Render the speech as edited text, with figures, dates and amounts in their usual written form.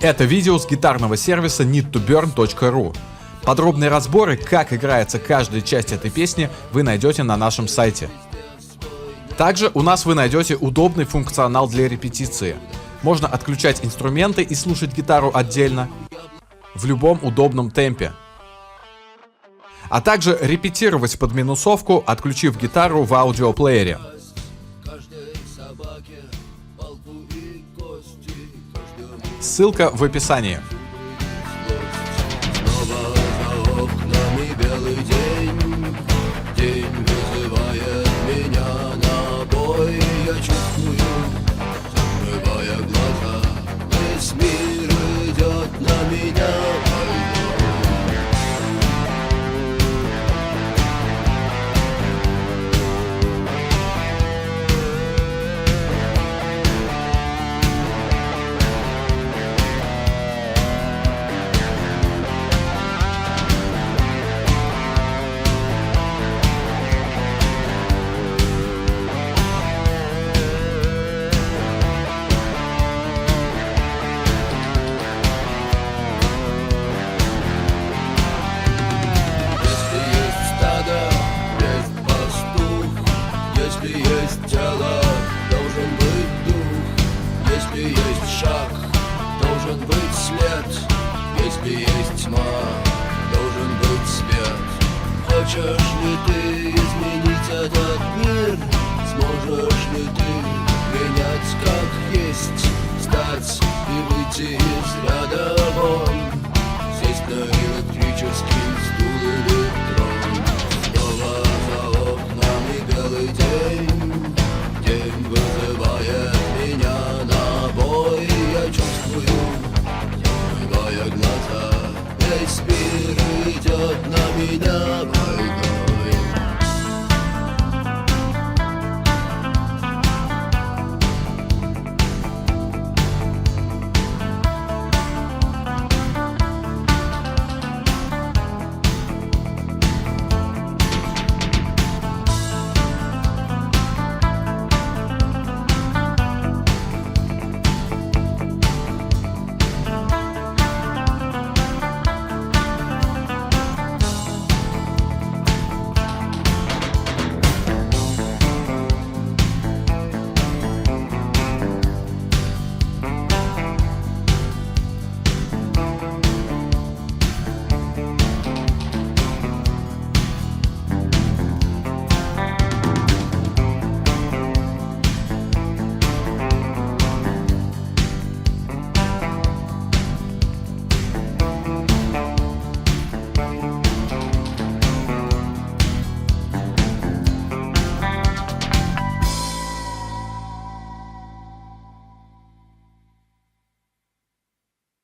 Это видео с гитарного сервиса need2burn.ru. Подробные разборы, как играется каждая часть этой песни, вы найдете на нашем сайте. Также у нас вы найдете удобный функционал для репетиции. Можно отключать инструменты и слушать гитару отдельно, в любом удобном темпе. А также репетировать под минусовку, отключив гитару в аудиоплеере. Ссылка в описании. Если есть тело, должен быть дух. Если есть шаг, должен быть след. Если есть тьма, должен быть свет. Хочешь ли ты изменить этот мир? Сможешь ли ты принять как есть? Встать и выйти из ряда вон, сесть на электрический стул.